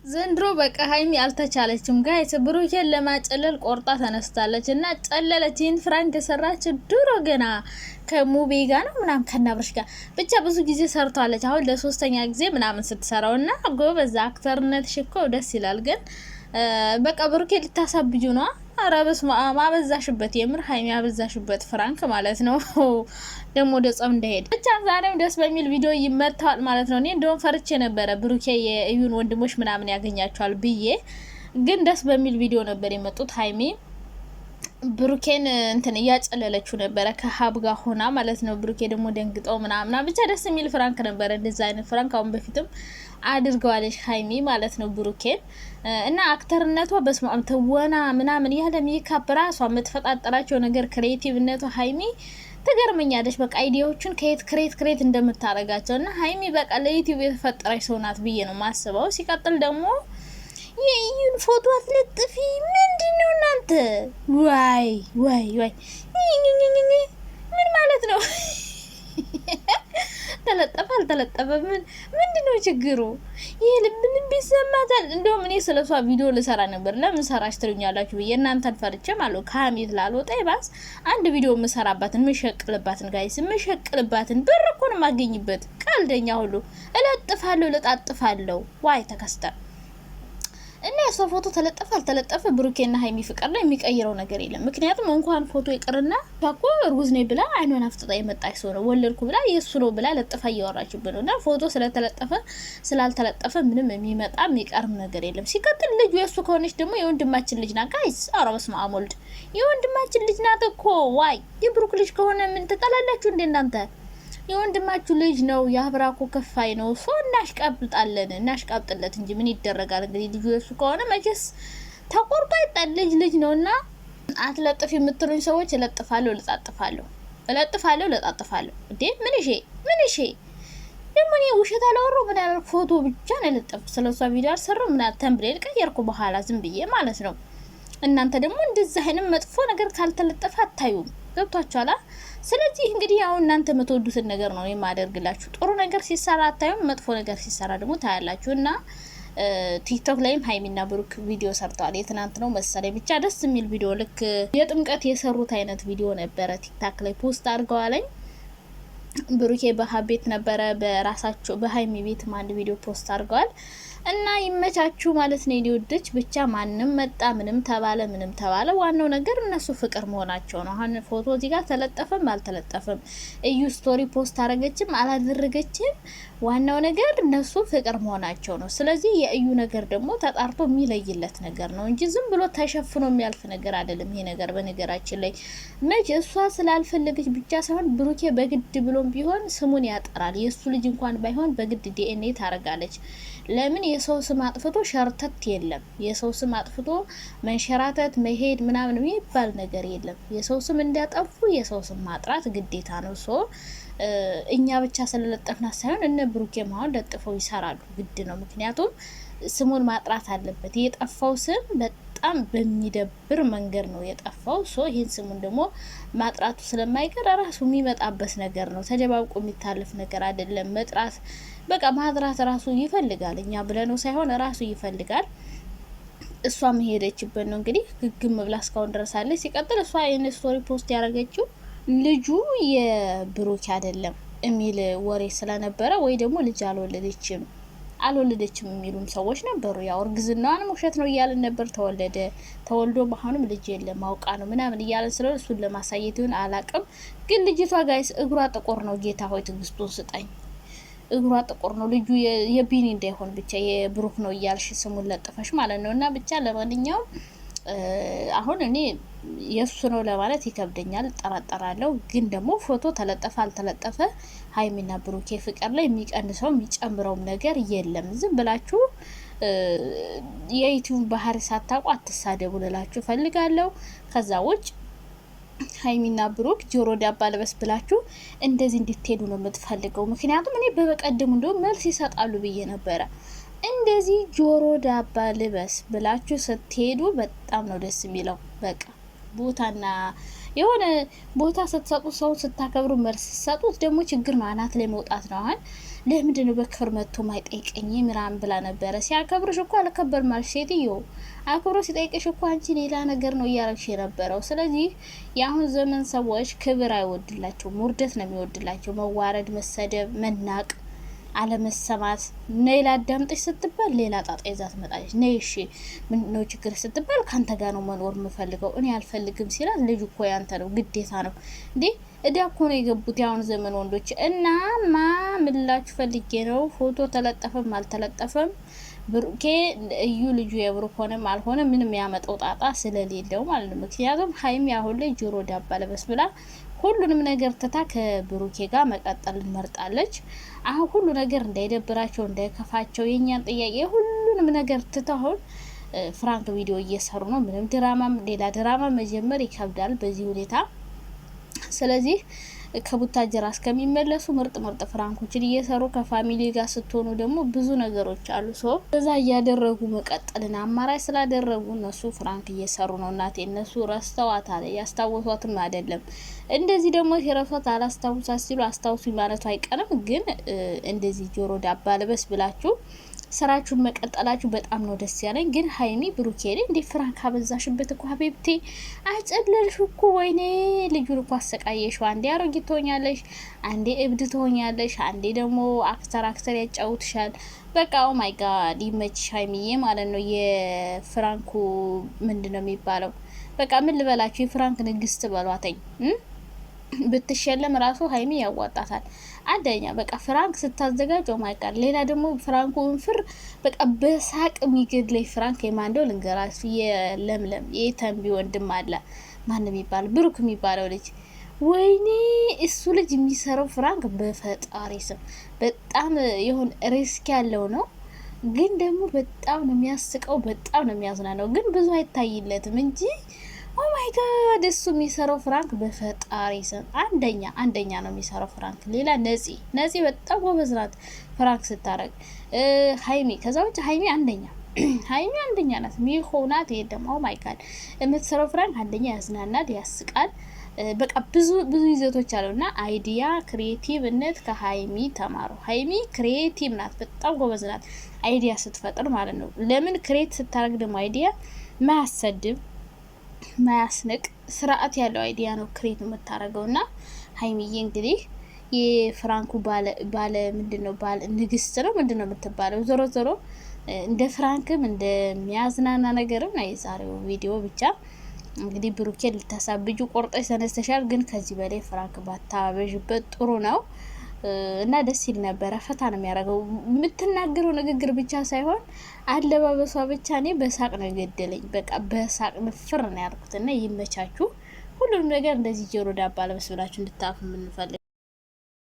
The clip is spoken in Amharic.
ዘንድሮ በቃ ሀይሚ አልተቻለችም ጋይስ። ብሩኬን ለማጨለል ቆርጣ ተነስታለች እና ጨለለች። ይህን ፍራንክ የሰራች ድሮ ገና ከሙቤ ጋር ነው ምናምን ከናብረሽ ጋር ብቻ ብዙ ጊዜ ሰርቷለች። አሁን ለሶስተኛ ጊዜ ምናምን ስትሰራው እና ጎበዝ አክተርነት ሽኮ ደስ ይላል። ግን በቃ ብሩኬ ልታሳብጁ ነው። ኧረ በስመ አብ አበዛሽበት፣ የምር ሀይሚ አበዛሽበት ፍራንክ ማለት ነው። ደግሞ ወደ ጾም እንዳይሄድ ብቻ ዛሬም ደስ በሚል ቪዲዮ ይመታል ማለት ነው። እኔ እንደውም ፈርቼ ነበረ ብሩኬ የእዩን ወንድሞች ምናምን ያገኛቸዋል ብዬ፣ ግን ደስ በሚል ቪዲዮ ነበር የመጡት። ሀይሚ ብሩኬን እንትን እያጨለለችው ነበረ ከሀብ ጋር ሆና ማለት ነው። ብሩኬ ደግሞ ደንግጠው ምናምና ብቻ ደስ የሚል ፍራንክ ነበረ። እንደዛ አይነት ፍራንክ አሁን በፊትም አድርገዋለች ሀይሚ ማለት ነው ብሩኬን እና አክተርነቷ በስማም ትወና ምናምን ያለ ሜካፕ ራሷ የምትፈጣጠራቸው ነገር ክሬቲቭነቷ ሀይሚ ትገርመኛለች። በቃ አይዲያዎቹን ከየት ክሬት እንደምታረጋቸው እና ሀይሚ በቃ ለዩቲዩብ የተፈጠረች ሰው ናት ብዬ ነው ማስበው። ሲቀጥል ደግሞ የእዩን ፎቶ አትለጥፊ ምንድን ነው እናንተ? ዋይ ምን ማለት ነው? ተለጠፈ አልተለጠፈ ምንድን ነው ችግሩ? ይሄ ልብ ይሰማታል። እንደውም እኔ ስለሷ ቪዲዮ ልሰራ ነበር። ለምን ሰራሽ ትሉኛላችሁ ብዬ እናንተን ፈርቼ ማለት ከሀሜት ላልወጣ ይባስ አንድ ቪዲዮ የምሰራባትን የምሸቅልባትን ጋይስ የምሸቅልባትን ብር እኮ ነው የማገኝበት። ቀልደኛ ሁሉ እለጥፋለሁ ለጣጥፋለሁ። ዋይ ተከስተ እና የሷ ፎቶ ተለጠፈ አልተለጠፈ ብሩኬና ሀይሚ ፍቅር ላይ የሚቀይረው ነገር የለም። ምክንያቱም እንኳን ፎቶ ይቅርና ታኮ እርጉዝ ነኝ ብላ አይኗን አፍጥጣ የመጣች ሰው ነው። ወለድኩ ብላ የሱ ነው ብላ ለጥፋ እያወራችብን ነው። እና ፎቶ ስለተለጠፈ ስላልተለጠፈ ምንም የሚመጣ የሚቀርም ነገር የለም። ሲቀጥል ልጁ የሱ ከሆነች ደግሞ የወንድማችን ልጅ ናት ጋይስ። ኧረ በስመ አብ ወልድ የወንድማችን ልጅ ናት እኮ። ዋይ የብሩክ ልጅ ከሆነ ምን ትጠላላችሁ እንደ እናንተ? የወንድማችሁ ልጅ ነው፣ የአብራኮ ከፋይ ነው። ሶ እናሽቃብጥለት እንጂ ምን ይደረጋል። እንግዲህ ልጁ የሱ ከሆነ መቼስ ተቆርጦ አይጣል። ልጅ ነውና አትለጥፍ የምትሉኝ ሰዎች እለጥፋለሁ ለጣጥፋለሁ። እንዴ ምን እሺ ደግሞ እኔ ውሸት አላወራው ምን ያለ ፎቶ ብቻ ነው የለጠፍኩት። ስለሷ ቪዲዮ አልሰራው ምን ተምብሬል ቀየርኩ በኋላ ዝም ብዬ ማለት ነው። እናንተ ደግሞ እንደዚህ አይነት መጥፎ ነገር ካልተለጠፈ አታዩም። ገብቷችኋል? ስለዚህ እንግዲህ ያው እናንተ የምትወዱትን ነገር ነው የማደርግላችሁ። ጥሩ ነገር ሲሰራ አታዩም፣ መጥፎ ነገር ሲሰራ ደግሞ ታያላችሁ። እና ቲክቶክ ላይም ሀይሚና ብሩክ ቪዲዮ ሰርተዋል። የትናንት ነው መሰለኝ ብቻ ደስ የሚል ቪዲዮ፣ ልክ የጥምቀት የሰሩት አይነት ቪዲዮ ነበረ። ቲክታክ ላይ ፖስት አድርገዋለኝ። ብሩኬ በሀቤት ነበረ፣ በራሳቸው በሀይሚ ቤትም አንድ ቪዲዮ ፖስት አድርገዋል። እና ይመቻችሁ ማለት ነው ሊወደች ብቻ ማንም መጣ ምንም ተባለ ዋናው ነገር እነሱ ፍቅር መሆናቸው ነው። አሁን ፎቶ እዚህ ጋር ተለጠፈም አልተለጠፈም እዩ ስቶሪ ፖስት አረገችም አላደረገችም ዋናው ነገር እነሱ ፍቅር መሆናቸው ነው። ስለዚህ የእዩ ነገር ደግሞ ተጣርቶ የሚለይለት ነገር ነው እንጂ ዝም ብሎ ተሸፍኖ የሚያልፍ ነገር አይደለም ይሄ ነገር። በነገራችን ላይ መቼ እሷ ስላልፈለገች ብቻ ሳይሆን ብሩኬ በግድ ብሎም ቢሆን ስሙን ያጠራል። የሱ ልጅ እንኳን ባይሆን በግድ ዲኤንኤ ታረጋለች። ለምን የሰው ስም አጥፍቶ ሸርተት የለም። የሰው ስም አጥፍቶ መንሸራተት መሄድ ምናምን የሚባል ነገር የለም። የሰው ስም እንዲያጠፉ የሰው ስም ማጥራት ግዴታ ነው። ሶ እኛ ብቻ ስለለጠፍና ሳይሆን እነ ብሩኬ ማሁን ለጥፈው ይሰራሉ፣ ግድ ነው። ምክንያቱም ስሙን ማጥራት አለበት። የጠፋው ስም በጣም በሚደብር መንገድ ነው የጠፋው። ሶ ይህን ስሙን ደግሞ ማጥራቱ ስለማይቀር ራሱ የሚመጣበት ነገር ነው። ተደባብቆ የሚታለፍ ነገር አይደለም። መጥራት በቃ ማጥራት ራሱ ይፈልጋል። እኛ ብለነው ሳይሆን ራሱ ይፈልጋል። እሷ መሄደችበት ነው እንግዲህ ግግም ብላ እስካሁን ድረሳለች። ሲቀጥል እሷ ይህን ስቶሪ ፖስት ያደረገችው ልጁ የብሩክ አይደለም የሚል ወሬ ስለነበረ ወይ ደግሞ ልጅ አልወለደችም የሚሉም ሰዎች ነበሩ። ያው እርግዝናዋንም ውሸት ነው እያልን ነበር። ተወልዶ በአሁንም ልጅ የለም አውቃ ነው ምናምን እያልን ስለሆነ እሱን ለማሳየት ይሁን አላቅም። ግን ልጅቷ ጋይስ እግሯ ጥቁር ነው። ጌታ ሆይ ትግስቱን ስጠኝ። እግሯ ጥቁር ነው። ልጁ የቢኒ እንዳይሆን ብቻ የብሩክ ነው እያልሽ ስሙን ለጥፈሽ ማለት ነው። እና ብቻ ለማንኛውም አሁን እኔ የሱ ነው ለማለት ይከብደኛል፣ ጠራጠራለሁ። ግን ደግሞ ፎቶ ተለጠፈ አልተለጠፈ ሀይሚና ብሩኬ ፍቅር ላይ የሚቀንሰው የሚጨምረውም ነገር የለም። ዝም ብላችሁ የዩቲዩብ ባህሪ ሳታውቁ አትሳደቡ ልላችሁ ፈልጋለሁ። ከዛ ውጭ ሀይሚና ብሩክ ጆሮ ዳባ ልበስ ብላችሁ እንደዚህ እንድትሄዱ ነው የምትፈልገው። ምክንያቱም እኔ በበቀደሙ እንደውም መልስ ይሰጣሉ ብዬ ነበረ። እንደዚህ ጆሮ ዳባ ልበስ ብላችሁ ስትሄዱ በጣም ነው ደስ የሚለው። በቃ ቦታና የሆነ ቦታ ስትሰጡ ሰው ስታከብሩ መልስ ስትሰጡት ደግሞ ችግር ነው፣ አናት ላይ መውጣት ነው። አሁን ለምንድን ነው በክብር መጥቶ ማይጠይቀኝ ምናምን ብላ ነበረ። ሲያከብርሽ እኮ አልከበርም አልሽ ሴትዮ። አክብሮ ሲጠይቅሽ እኮ አንቺ ሌላ ነገር ነው እያረግሽ የነበረው። ስለዚህ የአሁን ዘመን ሰዎች ክብር አይወድላቸውም፣ ውርደት ነው የሚወድላቸው። መዋረድ፣ መሰደብ፣ መናቅ፣ አለመሰማት። ነይ ላዳምጥሽ ስትባል ሌላ ጣጣ ይዛ ትመጣለች። ነይ እሺ ምንድነው ችግር ስትባል ካንተ ጋር ነው መኖር የምፈልገው እኔ አልፈልግም ሲላት ልጅ እኮ ያንተ ነው ግዴታ ነው እንዴ እዳ እኮ ነው የገቡት የአሁን ዘመን ወንዶች። እና ምላችሁ ፈልጌ ነው ፎቶ ተለጠፈም አልተለጠፈም ብሩኬ እዩ ልጁ የብሩክ ሆነም አልሆነ ምንም ያመጣው ጣጣ ስለሌለው ማለት ነው። ምክንያቱም ሀይሚ አሁን ላይ ጆሮ ዳባ ለበስ ብላ ሁሉንም ነገር ትታ ከብሩኬ ጋር መቀጠል መርጣለች። አሁን ሁሉ ነገር እንዳይደብራቸው እንዳይከፋቸው የኛን ጥያቄ ሁሉንም ነገር ትተውን ፍራንክ ቪዲዮ እየሰሩ ነው። ምንም ድራማ ሌላ ድራማ መጀመር ይከብዳል በዚህ ሁኔታ። ስለዚህ ከቡታጀራ እስከሚመለሱ ምርጥ ፍራንኮችን እየሰሩ ከፋሚሊ ጋር ስትሆኑ ደግሞ ብዙ ነገሮች አሉ። እዛ እያደረጉ መቀጠልን አማራጭ ስላደረጉ እነሱ ፍራንክ እየሰሩ ነው። እናቴ እነሱ ረስተዋታል፣ ያስታወሷትም አይደለም። እንደዚህ ደግሞ ሲረሷት አላስታውሳት ሲሉ አስታውሱ ማለቱ አይቀርም። ግን እንደዚህ ጆሮ ዳባ ልበስ ብላችሁ ስራችሁን መቀጠላችሁ በጣም ነው ደስ ያለኝ። ግን ሀይሚ ብሩኬ እንዴ ፍራንክ አበዛሽበት እኮ ሀቢብቴ፣ አጨለልሽ እኮ ወይኔ ልጁን እኮ አሰቃየሽው። አንዴ አሮጊት ትሆኛለሽ፣ አንዴ እብድ ትሆኛለሽ፣ አንዴ ደግሞ አክተር ያጫውትሻል። በቃ ኦ ማይ ጋድ ይመችሽ ሀይሚዬ ማለት ነው። የፍራንኩ ምንድነው የሚባለው? በቃ ምን ልበላችሁ፣ የፍራንክ ንግስት በሏተኝ። ብትሸለም ራሱ ሀይሚ ያዋጣታል። አንደኛ በቃ ፍራንክ ስታዘጋጅ ኦ ማይ ጋድ። ሌላ ደግሞ ፍራንኩ እንፍር በቃ በሳቅ የሚገድለኝ ፍራንክ የማንደው ልንገራችሁ። የለምለም የተንቢ ወንድም አለ ማን የሚባለው ብሩክ የሚባለው ልጅ ወይኔ እሱ ልጅ የሚሰራው ፍራንክ በፈጣሪ ስም በጣም የሆነ ሪስክ ያለው ነው። ግን ደግሞ በጣም ነው የሚያስቀው፣ በጣም ነው የሚያዝናናው። ግን ብዙ አይታይለትም እንጂ ኦ ማይ ጋድ እሱ የሚሰራው ፍራንክ በፈጣሪ ስም አንደኛ ነው የሚሰራው ፍራንክ። ሌላ ነፂ በጣም ጎበዝ ናት ፍራንክ ስታረግ። ሀይሚ ከዛ ውጭ ሀይሚ አንደኛ ናት። ሚሆናት የለም። ኦ ማይ ጋድ የምትሰራው ፍራንክ አንደኛ ያዝናናል፣ ያስቃል። በቃ ብዙ ይዘቶች አሉና አይዲያ ክሪኤቲቭነት ከሀይሚ ተማሩ። ሀይሚ ክሪኤቲቭ ናት፣ በጣም ጎበዝ ናት አይዲያ ስትፈጥር ማለት ነው። ለምን ክሬት ስታረግ ደግሞ አይዲያ ማያሰድብ ማያስነቅ ስርዓት ያለው አይዲያ ነው ክሬት የምታረገውና ሀይሚዬ እንግዲህ የፍራንኩ ባለ ምንድነው ባለ ንግስት ነው ምንድነው የምትባለው። ዞሮ እንደ ፍራንክም እንደሚያዝናና ነገርም ነው የዛሬው ቪዲዮ። ብቻ እንግዲህ ብሩኬ ልታሳብጁ ቆርጠሽ ተነስተሻል። ግን ከዚህ በላይ ፍራንክ ባታበዥበት ጥሩ ነው እና ደስ ይል ነበረ። ፈታ ነው የሚያደርገው። የምትናገረው ንግግር ብቻ ሳይሆን አለባበሷ ብቻ እኔ በሳቅ ነው የገደለኝ። በቃ በሳቅ ንፍር ነው ያልኩት። እና ይመቻችሁ። ሁሉንም ነገር እንደዚህ ጆሮ ዳባ ለበስ ብላችሁ እንድታፉ የምንፈልግ